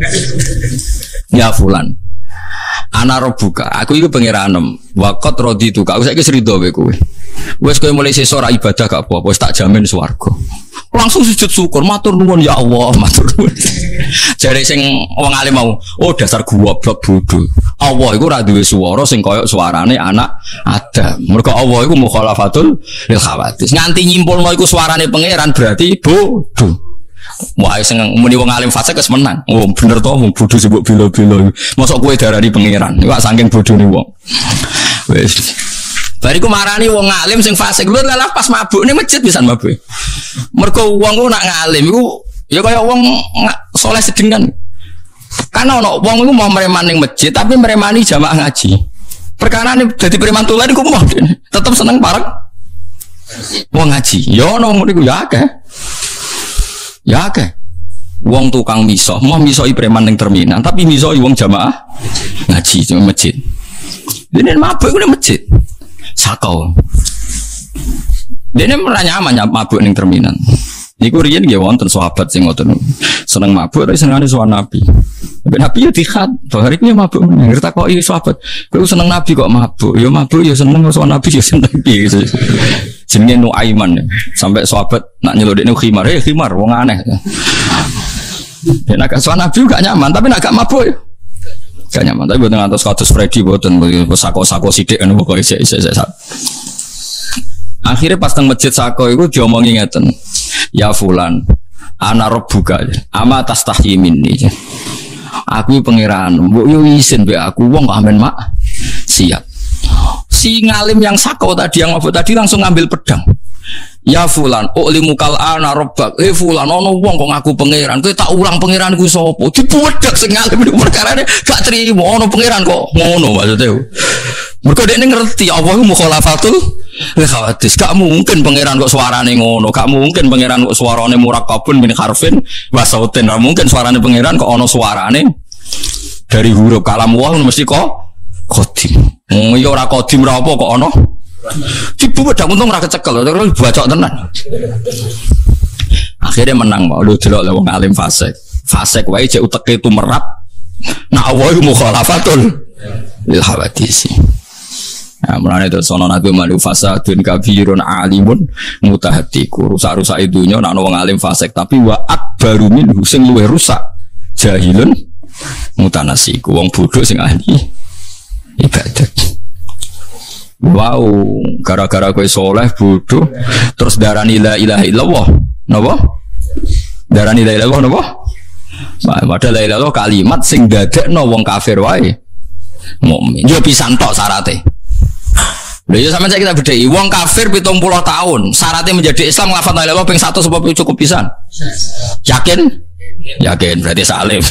Ya fulan. Ana robuka, aku iku pangeranem. Waqat raditu, aku saiki rido kowe kowe. Wes kowe mulai sesuk ora ibadah gak apa-apa, wis tak jamin swarga. Langsung sujud syukur, matur nuwun ya Allah, matur nuwun. Jare sing wong alim mau, oh dasar goblok bodho. Allah iku ora duwe swara sing kaya suarane anak Adam. Mergo Allah iku mukhalafatul lil khawatis. Nganti nyimpulno iku suarane pangeran berarti bodho. Wah, sing muni wong alim fasik wis menang. Oh, bener to wong bodho sebut bilo-bilo. Mosok kowe darani pangeran. Iku saking bodhone wong. Wis. Bariku marani wong alim sing fasik. Lho lah pas mabuk ning masjid pisan mabuk. Mergo wong ku nak ngalim iku ya kaya wong soleh sedengan. Karena ono wong iku mau mereman ning masjid tapi meremani jamaah ngaji. Perkarane dadi preman tulen iku mau tetep seneng parek wong ngaji. Ya ono ngono iku ya akeh. Ya akeh. Wong tukang miso, mau misoi preman ning terminal, tapi misoi wong jamaah ngaji ning masjid. Dene mabuk ning masjid. Sakau. Dene ora nyaman mabuk ning terminal. Niku riyen nggih wonten sahabat sing ngoten. Seneng mabuk tapi senengane sowan Nabi. Tapi Nabi ya dikhat, bahari ku mabuk meneh. Ngertakoki sahabat, kowe seneng Nabi kok mabuk? Ya mabuk ya seneng sowan Nabi ya seneng piye gitu. Jenenge Nuaiman sampai sahabat nak nyelodekne khimar, khimar wong aneh. Nek sowan Nabi gak nyaman, tapi nek gak mabuk ya. Gak nyaman, tapi boten ngantos kados Freddy boten sako-sako sithik ngono pokoke isih. Akhirnya pas teng masjid sako iku diomongi ngeten. Ya fulan, ana rabbuka. Ama tastahyi minni. Aku pangeran, mbok yo isin mbek aku wong kok amen mak. Siap. Si ngalim yang sako tadi yang mabuk tadi langsung ngambil pedang. Ya fulan, ulimukal ana rabbak. Fulan ono wong kok ngaku pangeran. Kowe tak ulang pangeranku sapa? Dibuwedak sing ngalim niku perkarane gak trimo ono pangeran kok ngono maksudnya. Mergo dekne ngerti Allah mukhalafatul khawatis. Gak mungkin pangeran kok suarane ngono. Gak mungkin pangeran kok suarane murakkabun min harfin wa sautin. Gak mungkin suarane pangeran kok ono suarane dari huruf kalam Allah mesti kok qadim. Ya ora qadim ra apa kok ono. Dibuwedak untung ora kecekel, terus bacok tenan. Akhirnya menang mau lu delok wong alim fasik. Fasik wae jek uteke tumerap. Nah Allah iku mukhalafatul lil hawadisi. Nah, mulane itu sono nabi malu fasadun kabirun alimun mutahatiku rusak-rusak idunya nak wong alim fasik tapi wa akbaru minhu sing luwih rusak jahilun mutanasiku wong bodoh sing ahli ibadat. Wow, gara-gara kowe soleh bodoh terus darani la ilaha illallah. Napa? Darani la ilaha illallah napa? Padahal la ilaha illallah kalimat sing dadekno wong kafir wae mukmin. Yo pisan tok syarate. Lha ya sampeyan kita bedheki wong kafir 70 tahun, syaratnya menjadi Islam lafaz la ilaha illallah ping 1 sebab cukup pisan. Yakin? Yakin berarti salim.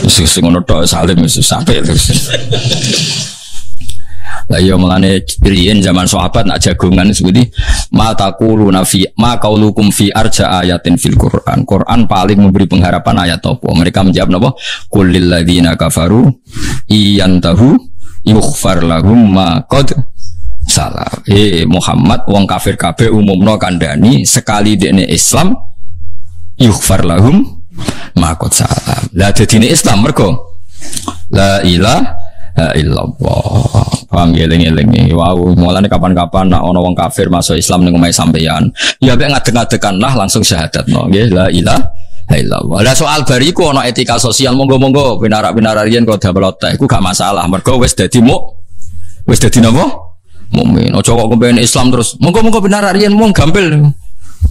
Wis ngono tok salim wis sampai terus. Lah iya mulane riyen zaman sahabat nak jagongan seperti ma taquluna fi ma qaulukum fi arja ayatin fil Quran. Quran paling memberi pengharapan ayat apa? Mereka menjawab napa? Qul lil ladzina kafaru iyantahu yughfar lahum ma qad salah. Muhammad wong kafir kabeh umumno kandhani sekali dekne Islam yughfar lahum ma qad salah. Lah dadine Islam mergo la ilaha illallah. Paham geleng-geleng. Wow, mulane kapan-kapan nak ana wong kafir masuk Islam ning omahe sampeyan, ya mek ngadeg-adegan lah langsung syahadatno nggih la ilaha illallah. Lah soal bariku ana etika sosial monggo-monggo pinarak-pinarak riyen kok damel teh iku gak masalah. Mergo wis dadi wis dadi napa? Mukmin. Aja kok kepen Islam terus. Monggo-monggo pinarak riyen mung gampil.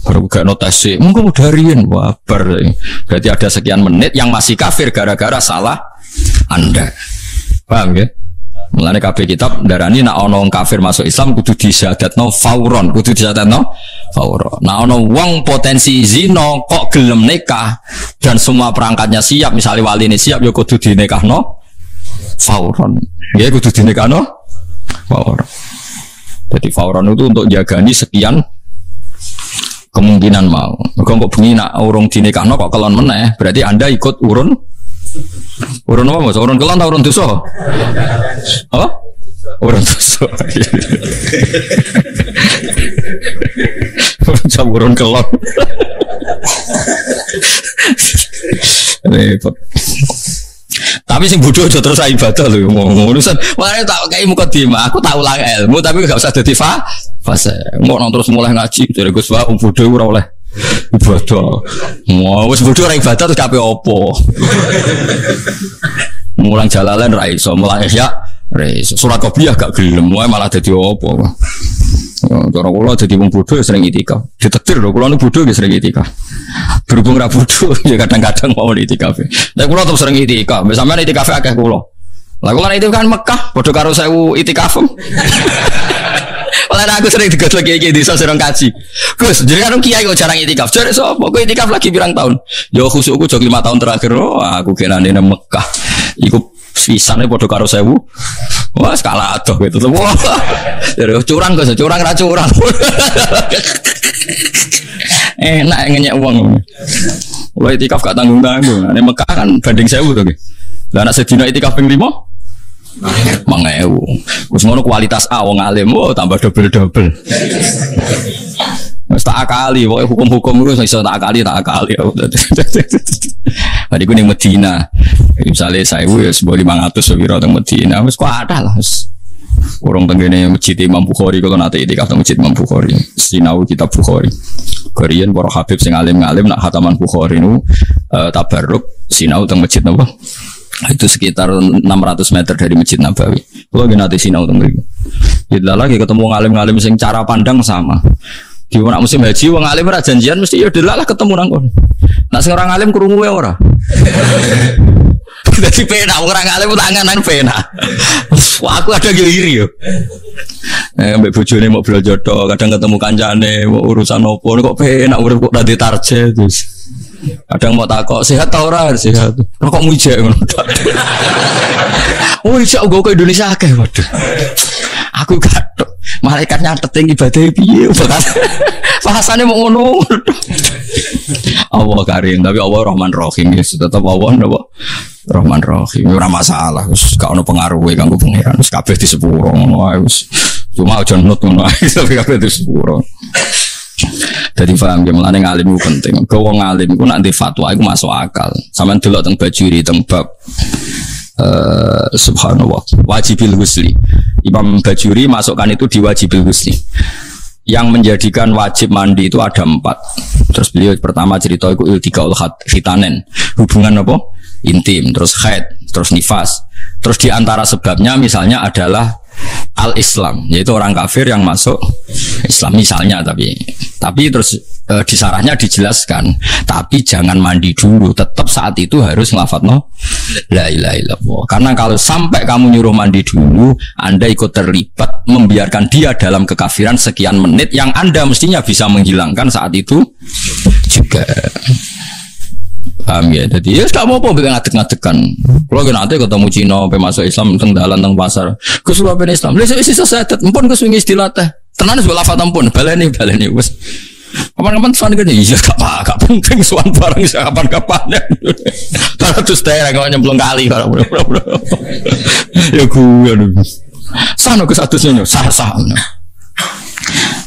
Baru gak notasi, mungkin udah rian, wabar. Berarti ada sekian menit yang masih kafir gara-gara salah Anda. Paham ya? Mulane kabeh kitab darani nek ana wong kafir masuk Islam kudu disyahadatno fauron, kudu disyahadatno fauron. Nek ana wong potensi zina kok gelem nikah dan semua perangkatnya siap, misalnya waline siap ya kudu dinikahno fauron. Ya kudu dinikahno fauron. Jadi fauron itu untuk jagani sekian kemungkinan mau. Mergo kok bengi nak urung dinikahno kok kelon meneh, berarti Anda ikut urun apa Mas? Urun kelon ta urun dosa? Apa? Urun dosa. Urun kelon. Repot. Tapi sing bodoh aja terus ibadah lho ngomong urusan. Mane tak kei mukadimah, aku tak ulang ilmu tapi gak usah dadi fase. Ngono terus mulai ngaji dari Gus Wa bodoh ora oleh ibadah. Mau wis bodoh ora ibadah terus kabeh opo. Mulang jalalan ra iso, mulang ya ra iso. Surat Qobliyah gak gelem, wae malah dadi opo. Cara kula dadi wong bodoh sering itikaf. Ditakdir lho kula nu bodoh sering itikaf. Berhubung ra bodoh ya kadang-kadang mau itikaf. Nek kula tetep sering itikaf, sampeyan itikaf akeh kula. Lah kula itikaf kan Mekah, padha karo 1000 itikaf. Oleh aku sering digodhog iki desa sering kaji. Gus, jadi kan kiai kok jarang itikaf. Jare sapa? Kok itikaf lagi pirang tahun? Ya khusukku jog 5 tahun terakhir. Oh, aku kenane nang Mekah. Iku sisane padha karo 1000. Wah, skala adoh gitu. Wah. Jadi curang Gus, curang ra curang. Enak ngenyek uang. Kalau itikaf gak tanggung-tanggung. Nek Mekah kan banding 1000 to nggih. Lah nek sedina itikaf ping 5 mangewu. Wis ngono kualitas A wong alim, tambah double-double. Wis tak akali, pokoke hukum-hukum iku iso tak akali. Bari ku ning Medina. Misale 1000 ya 1500 piro teng Medina. Wis kok ada lah. Urung tenggene Masjid Imam Bukhari kalau nate itikaf teng Masjid Imam Bukhari. Sinau kitab Bukhari. Korean para habib sing alim-alim nak khataman Bukhari nu tabarruk sinau teng Masjid napa? Itu sekitar 600 meter dari Masjid Nabawi. Kalau gini nanti sinau tentang itu, kita lagi ketemu ngalim-ngalim sing cara pandang sama. Di mana musim haji, wong ngalim ra janjian mesti ya delalah ketemu nangkon. Nak seorang ngalim kerungu ya ora. Jadi pena orang ngalim tanganan pena. Wah aku ada iri yo. Mbak bojone mau belajar jodoh, kadang ketemu kancane, mau urusan opo, kok pena urip kok dadi target terus. Kadang mau takok sehat ta ora sehat. Kok mujek ngono. Oh ijak go ke Indonesia akeh waduh. Aku gathok. Malaikat nyatet ibadah piye bahasane mau ngono. Allah Karim, tapi Allah Rahman Rahim ya tetep Allah napa Rahman Rahim. Ora masalah, wis gak ono pengaruhe kanggo pangeran. Wis kabeh disepuro ngono ae wis. Cuma aja nut ngono ae tapi kabeh disepuro. Jadi paham ya, melane ngalim itu penting. Kau wong ngalim itu nanti fatwa itu masuk akal. Sampeyan delok teng Bajuri teng bab subhanallah wajibil husli. Imam Bajuri masukkan itu di wajibil husli. Yang menjadikan wajib mandi itu ada 4. Terus beliau pertama cerita itu iltiqaul khitanen, hubungan apa? Intim, terus haid, terus nifas. Terus di antara sebabnya misalnya adalah al-Islam, yaitu orang kafir yang masuk Islam misalnya, tapi terus di sarahnya dijelaskan, tapi jangan mandi dulu, tetap saat itu harus ngelafadzno la ilaha illallah. Karena kalau sampai kamu nyuruh mandi dulu, Anda ikut terlibat membiarkan dia dalam kekafiran sekian menit yang Anda mestinya bisa menghilangkan saat itu juga. Paham ya? Jadi ya gak mau bikin ngadeg-ngadegan. Kalau nanti ketemu Cina, masuk Islam, teng dalan, teng pasar, Gus lu apa Islam? Lihat isi sesatet, empun Gus wingi istilah teh. Tenan wis lafaz ampun, baleni wis. Kapan-kapan tuan gini, iya gak penting suan barang kapan-kapan. Terus daerah kau nyemplung kali, ya gue sana ke satu sini, sah.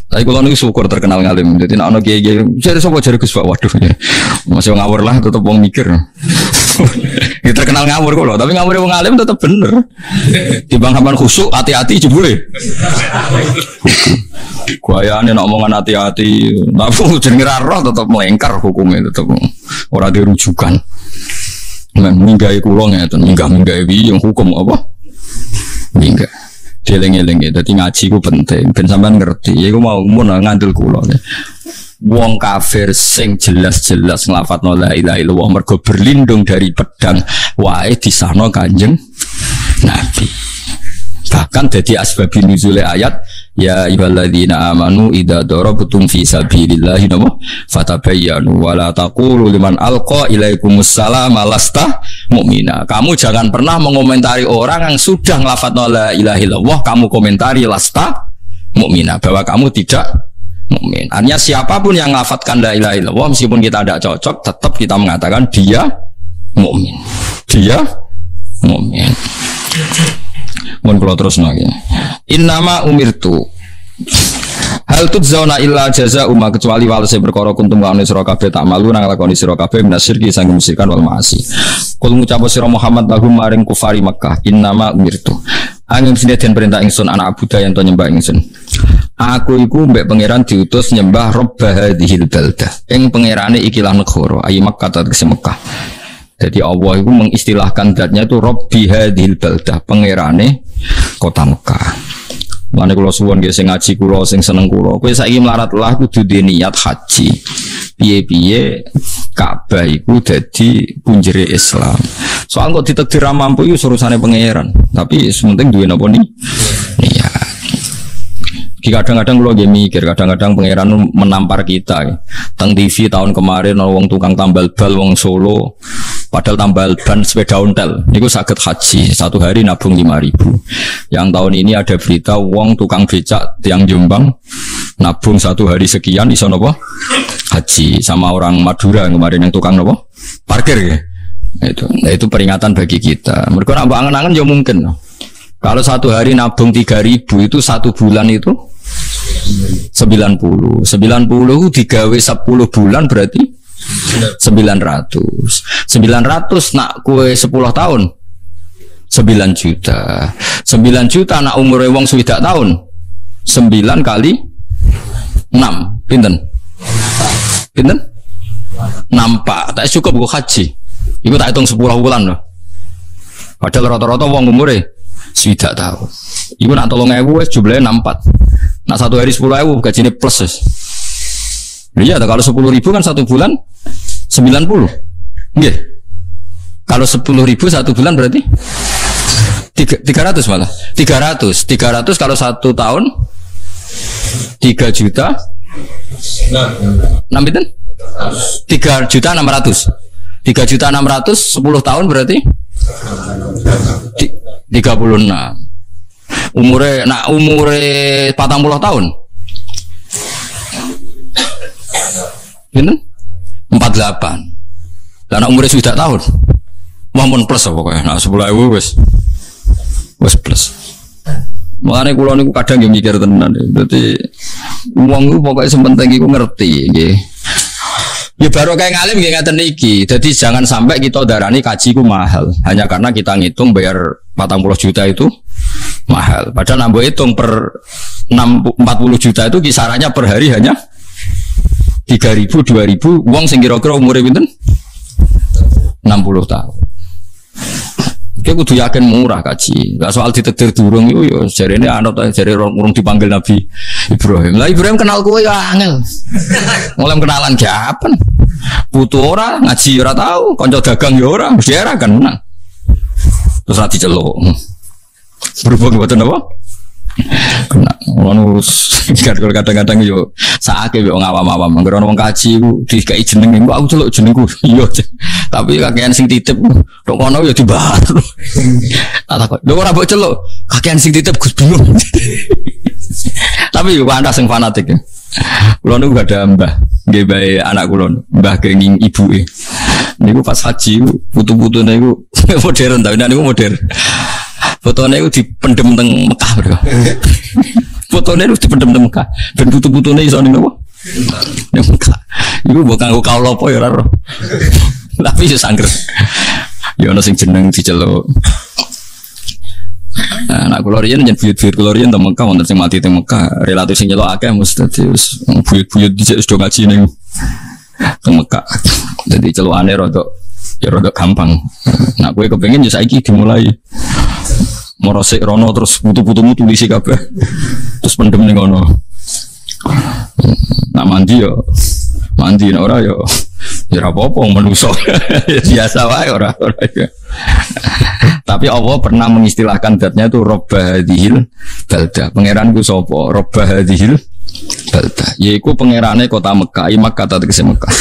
Tapi kalau nih syukur terkenal ngalim, jadi nak kiai jadi sopo jadi Gus waduh ya. Masih ngawur lah, tetap wong mikir. Ya terkenal ngawur kok loh, tapi ngawur wong ngalim tetap bener. Timbang kapan khusuk, hati-hati jebule. Guayane nak omongan hati-hati, tapi jenenge ra roh tetap melengkar hukumnya tetap ora dirujukan. Men minggahi kula ngeten, minggah-minggahi yang hukum apa? Minggah. Dieling-eling ya, jadi ngaji ku penting. Ben sampean ngerti, ya ku mau ngandel kula. Wong kafir sing jelas-jelas nglafadzno la ilaha illallah mergo berlindung dari pedang wae disahno Kanjeng Nabi. Bahkan jadi asbabi nuzul ayat ya ayyuhalladzina amanu idza darabtum fi sabilillahi fatabayyanu wa la taqulu liman alqa ilaikumus salam lasta mu'mina. Kamu jangan pernah mengomentari orang yang sudah nglafadzno la ilaha illallah kamu komentari lasta mu'mina bahwa kamu tidak mukmin. Artinya siapapun yang nglafadzkan la ilaha illallah meskipun kita tidak cocok tetap kita mengatakan dia mukmin. Dia mukmin. Mun kula terusno iki. Innama umirtu hal tudzzauna illa jazaa'u ma kecuali walese perkara kuntum wa sira kabeh tak malu nang lakoni sira kabeh minasyirki sang musyrikan wal maasi. Kul ngucap sira Muhammad lahum maring kufari Makkah innama umirtu. Angin sini den perintah ingsun anak Abuda yang to nyembah ingsun. Aku iku mbek pangeran diutus nyembah Rabb hadhil baldah. Ing pangerane ikilah negara ayi Makkah tegese Mekah. Jadi Allah itu mengistilahkan zatnya itu Rabbi hadhil baldah, pangerane kota Mekah. Mulane kula suwun nggih sing ngaji kula sing seneng kula, kowe saiki melarat lah kudu niat haji. Piye-piye Ka'bah iku dadi punjere Islam. Soal kok ditakdir ra mampu iku urusane pangeran, tapi sementing duwe napa ni? Niat. Kadang-kadang kalau dia mikir, kadang-kadang pangeran menampar kita. Teng TV tahun kemarin, wong tukang tambal bal, wong Solo, padahal tambal ban sepeda ontel, itu sakit haji, satu hari nabung 5.000. Yang tahun ini ada berita, wong tukang becak tiang Jombang, nabung satu hari sekian, iso nopo haji, sama orang Madura kemarin yang tukang nopo parkir ya. Itu peringatan bagi kita. Mereka nak angen-angen ya mungkin. Kalau satu hari nabung 3.000 itu satu bulan itu 90 digawe 10 bulan berarti 900 nak kue 10 tahun 9 juta 9 juta nak umur wong swidak tahun 9 kali 6 pinten 6 pak tak cukup gue haji itu tak hitung 10 bulan loh padahal rata-rata wong umurnya swidak tahun itu nak tolong jumlahnya 64 nak satu hari 10.000 gajinya plus. Iya, kalau 10.000 kan satu bulan 90. Nggih. Kalau 10.000 satu bulan berarti 300 malah. 300 kalau satu tahun 3 juta 6 pinten? 3 juta 600. 3 juta 600 10 tahun berarti 36. Umure 40 tahun. Pinten? 48. Lah nek umure sudah tahun. Mampun plus pokoknya. Nah 10.000 wis plus. Makane kula niku kadang nggih mikir tenan. Dadi wong iku pokoke sementing iku ngerti nggih. Ya baru kayak ngalim nggih ngaten iki. Jadi jangan sampai kita darani kaji ku mahal hanya karena kita ngitung bayar 40 juta itu mahal. Padahal nambah hitung per 40 juta itu kisarannya per hari hanya 3.000 2.000 uang sing kira-kira umure pinten 60 tahun. Oke kudu yakin murah kaji. Lah soal ditakdir durung iku yo jarene anut jare urung dipanggil Nabi Ibrahim. Lah Ibrahim kenal kowe ya angel. Mulai kenalan kapan? Putu ora, ngaji ora tahu, kanca dagang ya ora, mesti ora kan menang. Terus ra diceluk. Berhubung mboten apa? Kena ngono kadang-kadang yo sakake yo ngawam-awam. Anggere wong kaji ku dikai jeneng aku celuk jenengku. Iya. Tapi kakean sing titip tok kono yo dibahas. Tak takut. Lho ora mbok celuk. Kakean sing titip Gus bingung. Tapi yo ana sing fanatik ya. Kula niku gak ada mbah. Nggih bae anak kula, mbah kenging ibuke. Niku pas haji putu-putune niku modern ta, niku modern. Fotone itu dipendem teng Mekah bro. Fotone itu dipendem teng Mekah. Ben putu-putune iso ning apa? Ning Mekah. Iku mbok kanggo kaula apa ya ora. Tapi yo sangger. Ya ono sing jeneng diceluk. Nah, kula riyen yen buyut-buyut kula riyen teng Mekah wonten sing mati teng Mekah. Relatif sing nyeluk akeh mesti wis buyut-buyut dhisik wis do ngaji ning teng Mekah. Dadi celukane rada gampang. Nah, kowe kepengin ya saiki dimulai. Morosik rono terus putu-putumu tulisi kabeh. Terus pendem ning ngono. Nak mandi yo. Mandi nek ora yo. Ya ora apa-apa menungso. Biasa wae ora. Tapi Allah pernah mengistilahkan zatnya itu Rabb hadhil balda. Pangeran ku sapa? Rabb hadhil balda. Yaiku pangerane kota Mekah, Makkah tegese Mekah.